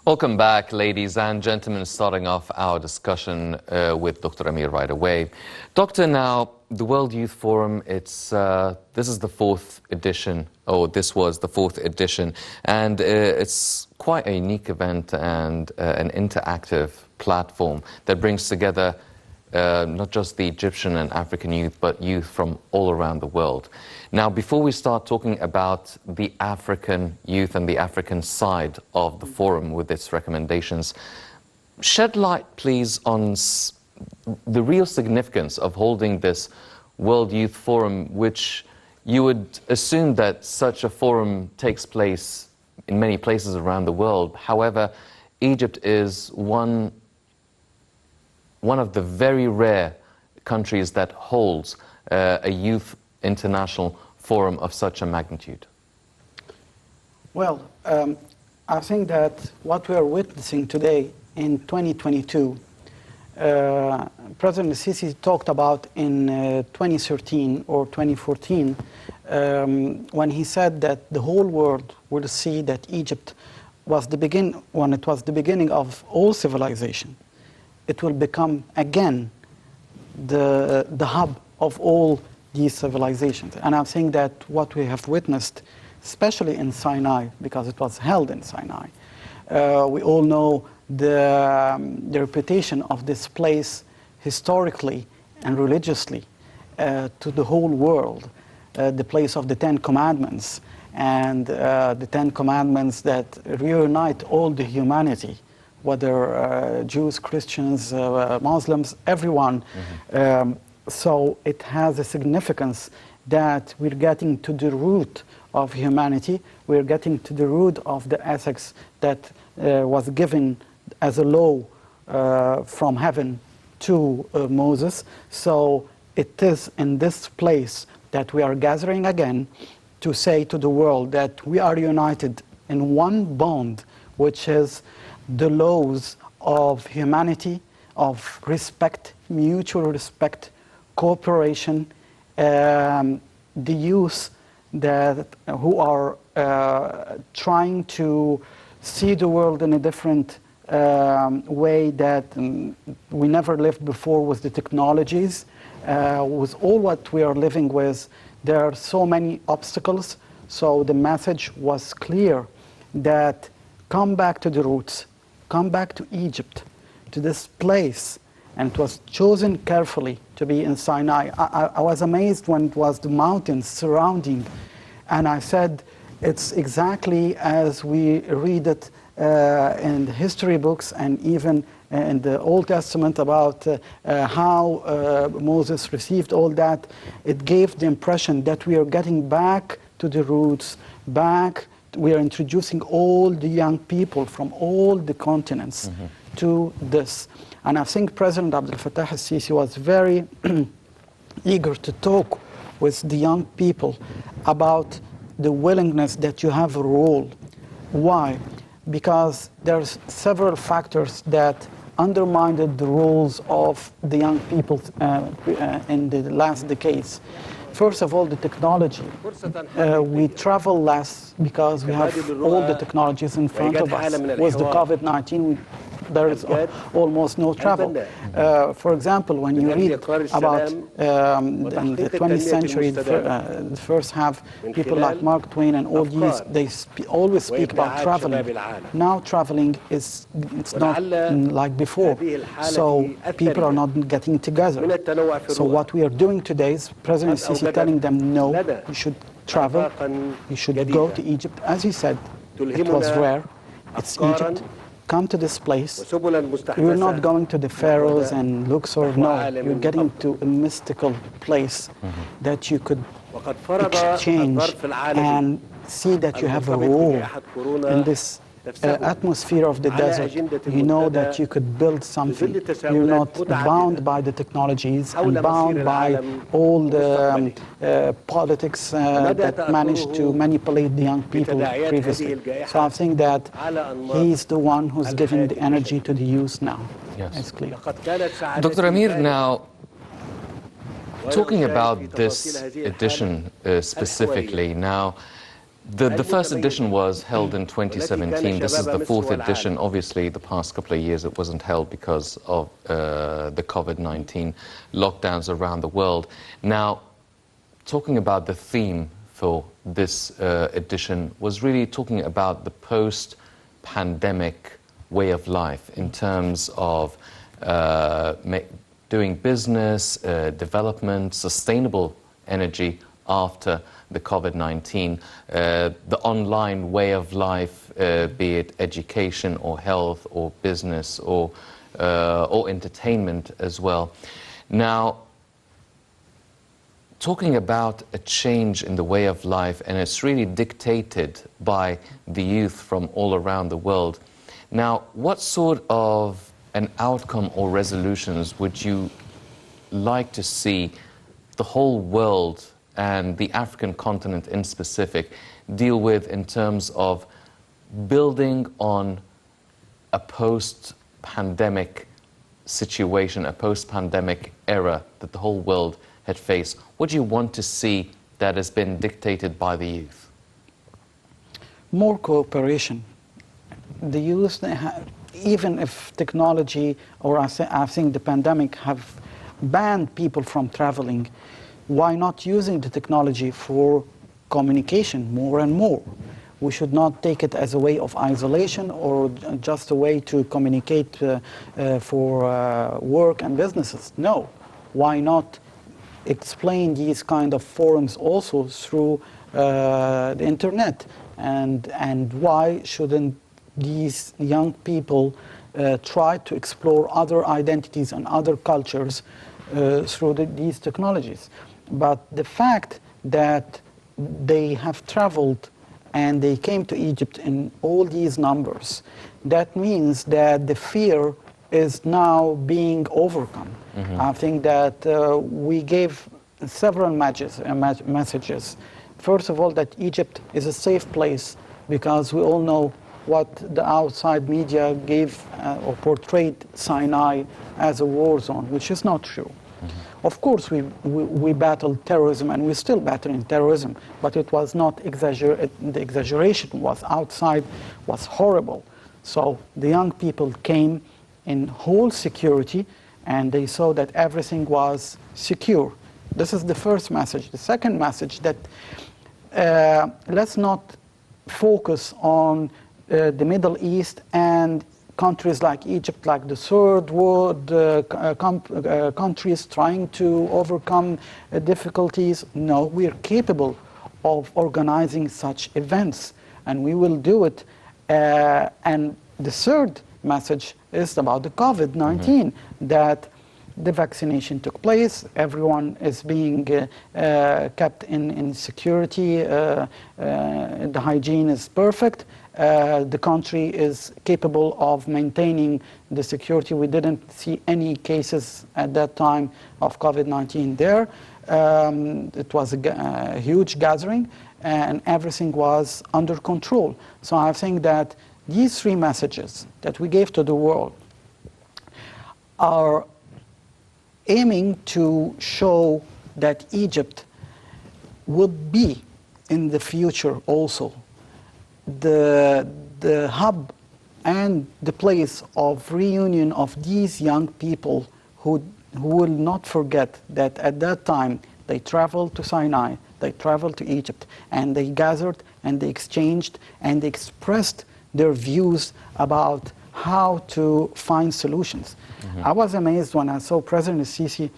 Welcome back, ladies and gentlemen. Starting off our discussion with Dr. Amir right away. Doctor, now, the World Youth Forum, this is the fourth edition, or this was the fourth edition, and it's quite a unique event and an interactive platform that brings together not just the Egyptian and African youth, but youth from all around the world. Now, before we start talking about the African youth and the African side of the forum with its recommendations, shed light, please, on the real significance of holding this World Youth Forum, which you would assume that such a forum takes place in many places around the world. However, Egypt is one of the very rare countries that holds a youth international forum of such a magnitude. Well, I think that what we are witnessing today in 2022, President Sisi talked about in 2013 or 2014 when he said that the whole world will see that Egypt was when it was the beginning of all civilization. It will become again the hub of all these civilizations. And I think that what we have witnessed, especially in Sinai, because it was held in Sinai, we all know the reputation of this place historically and religiously to the whole world, the place of the Ten Commandments, and the Ten Commandments that reunite all the humanity, whether Jews, Christians, Muslims, everyone. So it has a significance that we're getting to the root of humanity. We're getting to the root of the ethics that was given as a law from heaven to Moses. So it is in this place that we are gathering again to say to the world that we are united in one bond, which is the laws of humanity, of respect, mutual respect, cooperation, the youth who are trying to see the world in a different way that we never lived before with the technologies, with all what we are living with. There are so many obstacles, so the message was clear that come back to the roots, come back to Egypt, to this place. And it was chosen carefully to be in Sinai. I was amazed when it was the mountains surrounding. And I said, it's exactly as we read it in the history books and even in the Old Testament about how Moses received all that. It gave the impression that we are getting back to the roots, we are introducing all the young people from all the continents to this. And I think President Abdel Fattah al-Sisi was very eager to talk with the young people about the willingness that you have a role. Why? Because there's several factors that undermined the roles of the young people in the last decades. First of all, the technology. We travel less because we have all the technologies in front of us. With the COVID-19, there is almost no travel. For example, when you read about in the 20th century, the first half, people like Mark Twain and all these, they always speak about traveling. Now traveling it's not like before. So people are not getting together. So what we are doing today is President Sisi telling them, no, you should travel, you should go to Egypt. As he said, it was rare, it's Egypt. Come to this place. You're not going to the pharaohs and Luxor. No, you're getting to a mystical place that you could exchange and see that you have a role in this atmosphere of the desert. You know that you could build something. You're not bound by the technologies and bound by all the politics that managed to manipulate the young people previously. So I think that he's the one who's giving the energy to the youth now. Yes. It's clear. Dr. Amir, now, talking about this edition specifically, now, The first edition was held in 2017. This is the fourth edition. Obviously, the past couple of years it wasn't held because of the COVID-19 lockdowns around the world. Now, talking about the theme for this edition was really talking about the post-pandemic way of life in terms of doing business, development, sustainable energy after the COVID-19, the online way of life, be it education or health or business or entertainment as well. Now, talking about a change in the way of life, and it's really dictated by the youth from all around the world. Now, what sort of an outcome or resolutions would you like to see the whole world and the African continent in specific deal with in terms of building on a post-pandemic situation, a post-pandemic era that the whole world had faced? What do you want to see that has been dictated by the youth? More cooperation. The youth, even if technology or I think the pandemic have banned people from traveling, why not using the technology for communication more and more? We should not take it as a way of isolation or just a way to communicate for work and businesses. No, why not explain these kind of forums also through the internet? And why shouldn't these young people try to explore other identities and other cultures through these technologies? But the fact that they have traveled and they came to Egypt in all these numbers, that means that the fear is now being overcome. I think that we gave several messages. First of all, that Egypt is a safe place, because we all know what the outside media gave or portrayed Sinai as a war zone, which is not true. Of course, we battled terrorism, and we're still battling terrorism, but it was not exaggerated. The exaggeration was outside, was horrible. So the young people came in whole security, and they saw that everything was secure. This is the first message. The second message, that let's not focus on the Middle East and countries like Egypt, like the third world countries trying to overcome difficulties. No, we are capable of organizing such events, and we will do it. And the third message is about the COVID-19, that the vaccination took place, everyone is being kept in security, the hygiene is perfect, the country is capable of maintaining the security. We didn't see any cases at that time of COVID-19 there. It was a huge gathering, and everything was under control. So I think that these three messages that we gave to the world are aiming to show that Egypt would be in the future also the hub and the place of reunion of these young people who will not forget that at that time they traveled to Sinai, they traveled to Egypt, and they gathered and they exchanged and they expressed their views about how to find solutions. I was amazed when I saw President Sisi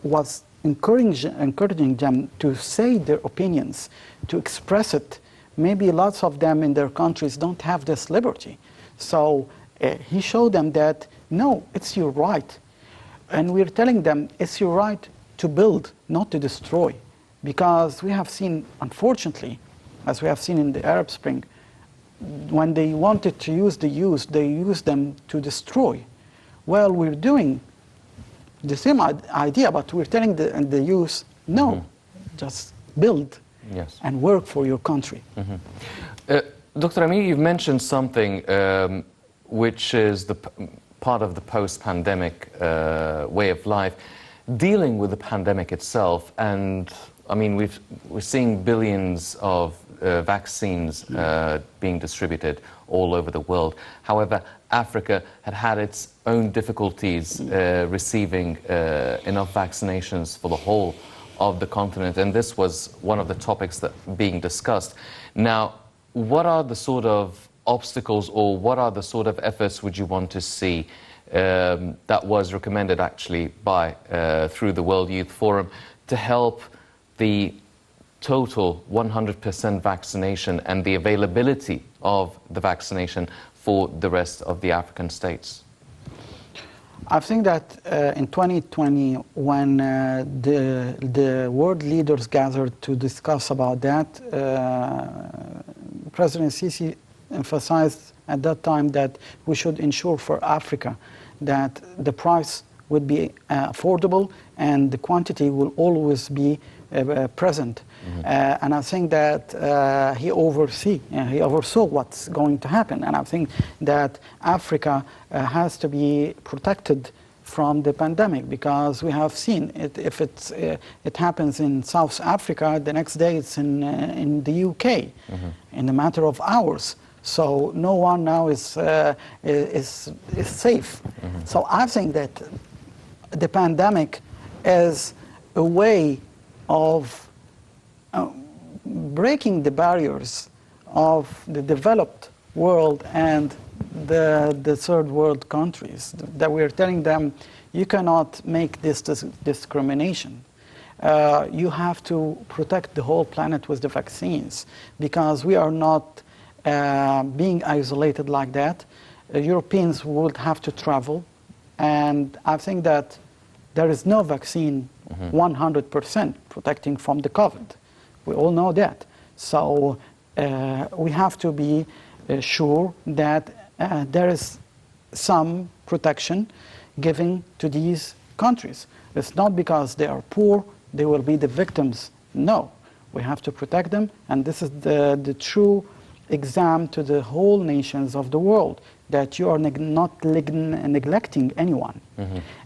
was encouraging them to say their opinions, to express it. Maybe lots of them in their countries don't have this liberty. So he showed them that, no, it's your right. And we're telling them it's your right to build, not to destroy. Because we have seen, unfortunately, as we have seen in the Arab Spring, when they wanted to use the youth, they used them to destroy. Well, we're doing the same idea, but we're telling the youth, no, just build and work for your country. Dr. Amir, you've mentioned something which is the part of the post-pandemic way of life, dealing with the pandemic itself and I mean, we're seeing billions of vaccines being distributed all over the world. However, Africa had its own difficulties receiving enough vaccinations for the whole of the continent, and this was one of the topics that being discussed. Now, what are the sort of obstacles, or what are the sort of efforts would you want to see that was recommended actually by through the World Youth Forum to help the total 100% vaccination and the availability of the vaccination for the rest of the African states? I think that in 2020, when the world leaders gathered to discuss about that, President Sisi emphasized at that time that we should ensure for Africa that the price would be affordable and the quantity will always be present. And I think that he oversaw what's going to happen. And I think that Africa has to be protected from the pandemic, because we have seen it. If it happens in South Africa, the next day it's in the UK, in a matter of hours. So no one now is safe. So I think that the pandemic is a way of breaking the barriers of the developed world and the third world countries, that we're telling them, you cannot make this discrimination. You have to protect the whole planet with the vaccines, because we are not being isolated like that. Europeans would have to travel, and I think that there is no vaccine 100% protecting from the COVID. We all know that. So we have to be sure that there is some protection given to these countries. It's not because they are poor, they will be the victims. No, we have to protect them, and this is the true exam to the whole nations of the world, that you are not neglecting anyone.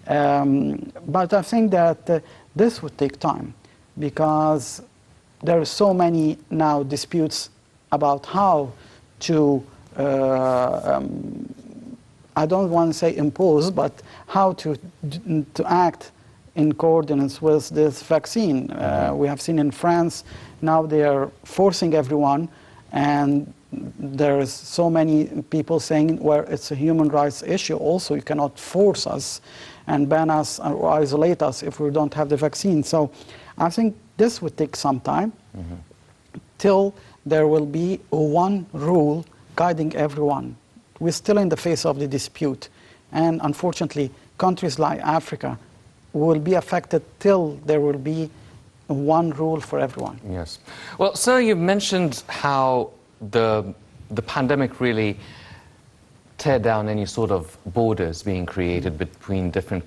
But I think that this would take time, because there are so many now disputes about how to, I don't want to say impose, but how to act in coordinates with this vaccine. We have seen in France, now they are forcing everyone, and there's so many people saying, well, it's a human rights issue also, you cannot force us and ban us or isolate us if we don't have the vaccine. So I think this would take some time till there will be one rule guiding everyone. We're still in the face of the dispute, and unfortunately countries like Africa will be affected till there will be one rule for everyone. Yes. Well, sir, you mentioned how the pandemic really tear down any sort of borders being created between different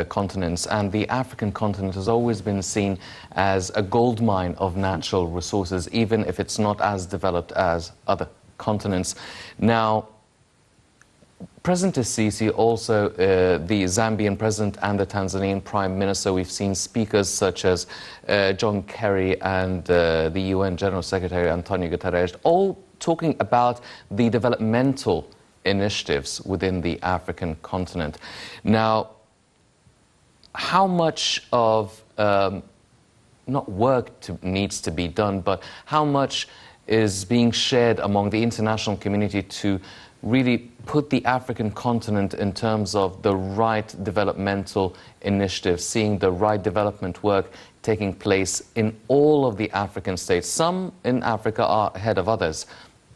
continents, and the African continent has always been seen as a gold mine of natural resources, even if it's not as developed as other continents. Now, President Sisi, also the Zambian president and the Tanzanian prime minister, we've seen speakers such as John Kerry and the UN General Secretary Antonio Guterres, all talking about the developmental initiatives within the African continent. Now, how much of, not work needs to be done, but how much is being shared among the international community to really put the African continent in terms of the right developmental initiatives, seeing the right development work taking place in all of the African states? Some in Africa are ahead of others,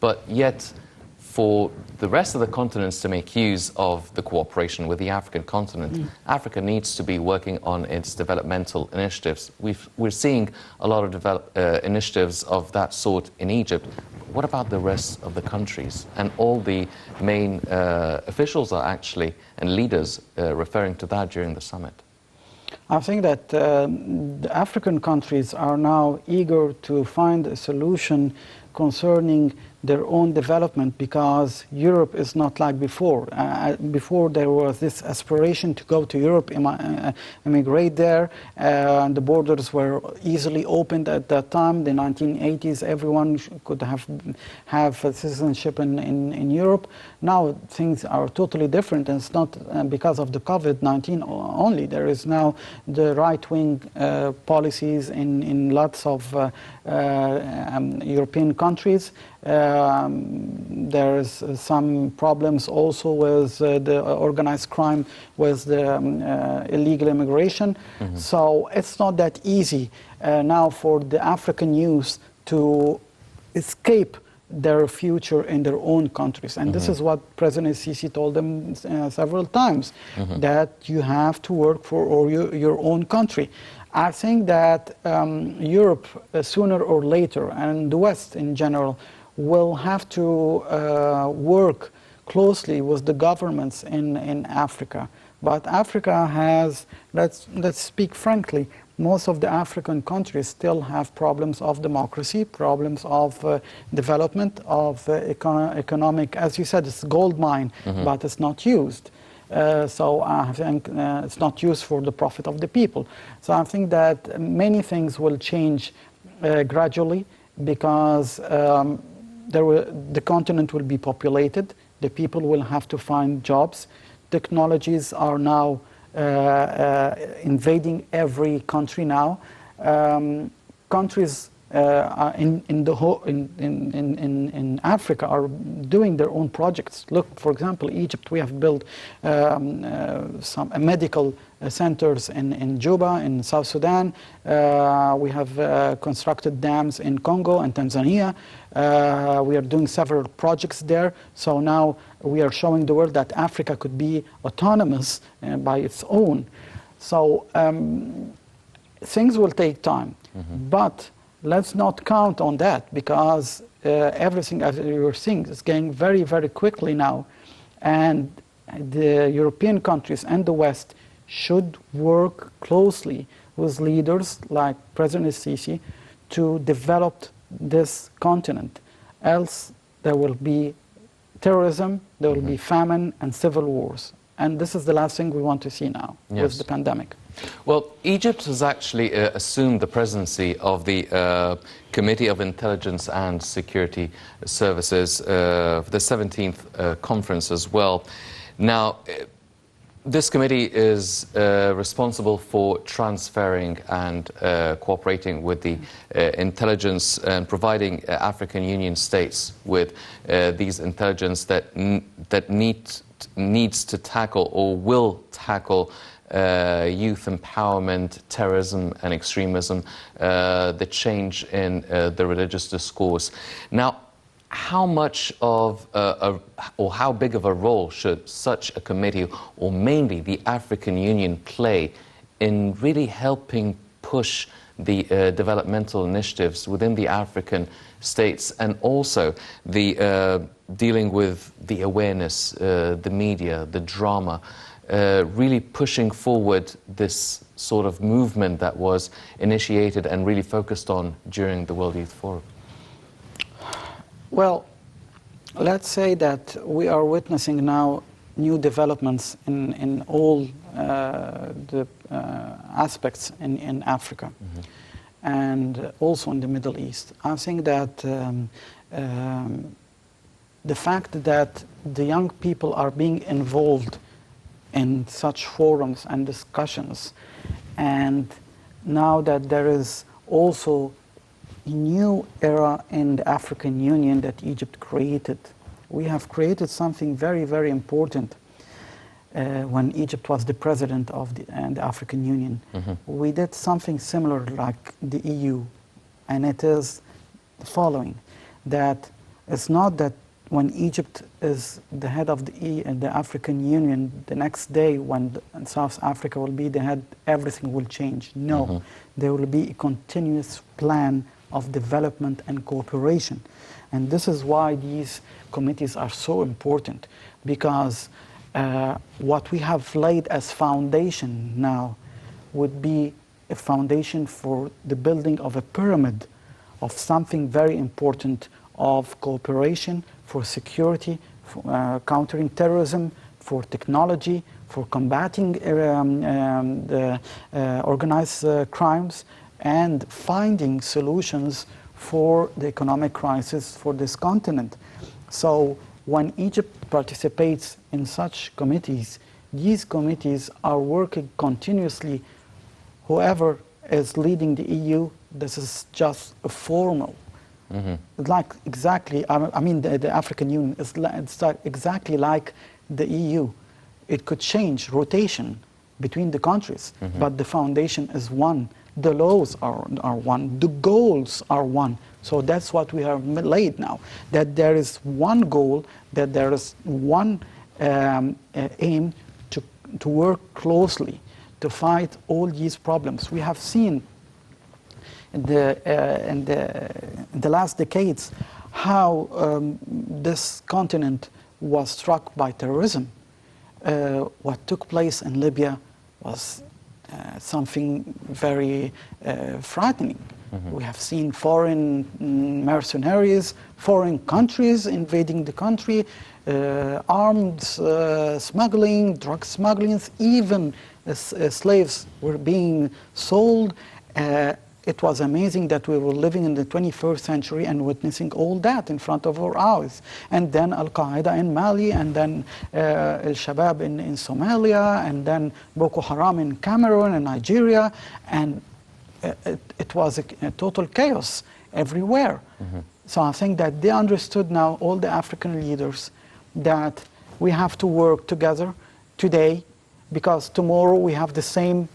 but yet for the rest of the continents to make use of the cooperation with the African continent, Africa needs to be working on its developmental initiatives. We're seeing a lot of initiatives of that sort in Egypt. What about the rest of the countries? And all the main officials are actually, and leaders, referring to that during the summit. I think that the African countries are now eager to find a solution concerning their own development, because Europe is not like before. Before there was this aspiration to go to Europe, immigrate there, and the borders were easily opened at that time, the 1980s. Everyone could have citizenship in Europe. Now things are totally different, and it's not because of the COVID-19 only. There is now the right-wing policies in lots of European countries. There is some problems also with the organized crime, with the illegal immigration. So it's not that easy now for the African youth to escape their future in their own countries. And this is what President Sisi told them several times, that you have to work for your own country. I think that Europe, sooner or later, and the West in general, will have to work closely with the governments in Africa. But Africa has, let's speak frankly, most of the African countries still have problems of democracy, problems of development, of economic, as you said, it's a gold mine, but it's not used. So I think it's not used for the profit of the people. So I think that many things will change gradually, because the continent will be populated, the people will have to find jobs. Technologies are now invading every country now. Countries in Africa are doing their own projects. Look, for example, Egypt. We have built some medical centers in Juba, in South Sudan. We have constructed dams in Congo and Tanzania. We are doing several projects there. So now we are showing the world that Africa could be autonomous by its own. So things will take time, but let's not count on that, because everything, as you were seeing, is going very, very quickly now. And the European countries and the West should work closely with leaders like President Sisi to develop this continent. Else there will be terrorism, there will be famine and civil wars. And this is the last thing we want to see now with the pandemic. Well, Egypt has actually assumed the presidency of the Committee of Intelligence and Security Services for the 17th conference as well. Now, this committee is responsible for transferring and cooperating with the intelligence and providing African Union states with these intelligence that needs to tackle or will tackle youth empowerment, terrorism and extremism, the change in the religious discourse. Now, how much of or how big of a role should such a committee, or mainly the African Union, play in really helping push the developmental initiatives within the African states, and also the dealing with the awareness, the media, the drama, really pushing forward this sort of movement that was initiated and really focused on during the World Youth Forum? Well, let's say that we are witnessing now new developments in all the aspects in Africa and also in the Middle East. I think that the fact that the young people are being involved in such forums and discussions, and now that there is also a new era in the African Union that Egypt created. We have created something very, very important when Egypt was the president of the African Union. We did something similar like the EU, and it is the following, that it's not that when Egypt is the head of the African Union, the next day when South Africa will be the head, everything will change. No, there will be a continuous plan of development and cooperation. And this is why these committees are so important, because what we have laid as foundation now would be a foundation for the building of a pyramid of something very important of cooperation for security, for countering terrorism, for technology, for combating the organized crimes, and finding solutions for the economic crisis for this continent. So when Egypt participates in such committees, these committees are working continuously. Whoever is leading the EU, this is just a formal. Like exactly, I mean, the African Union is it's like exactly like the EU. It could change rotation between the countries, but the foundation is one. The laws are one. The goals are one. So that's what we have laid now, that there is one goal, that there is one aim to work closely to fight all these problems. We have seen in the last decades how this continent was struck by terrorism. What took place in Libya was something very frightening. We have seen foreign mercenaries, foreign countries invading the country, arms smuggling, drug smuggling, even slaves were being sold. It was amazing that we were living in the 21st century and witnessing all that in front of our eyes. And then Al-Qaeda in Mali, and then Al-Shabaab in Somalia, and then Boko Haram in Cameroon and Nigeria. And it was a total chaos everywhere. So I think that they understood now, all the African leaders, that we have to work together today, because tomorrow we have the same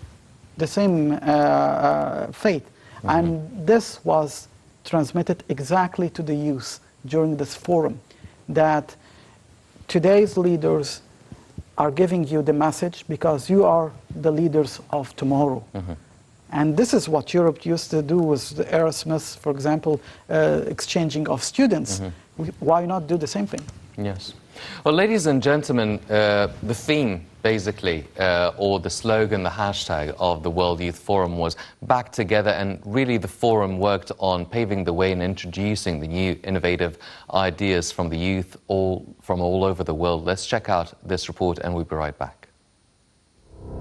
fate. And this was transmitted exactly to the youth during this forum, that today's leaders are giving you the message because you are the leaders of tomorrow. And this is what Europe used to do with the Erasmus, for example, exchanging of students. Why not do the same thing? Yes. Well, ladies and gentlemen, the theme, basically, or the slogan, the hashtag of the World Youth Forum was back together, and really the forum worked on paving the way and introducing the new innovative ideas from the youth from all over the world. Let's check out this report and we'll be right back.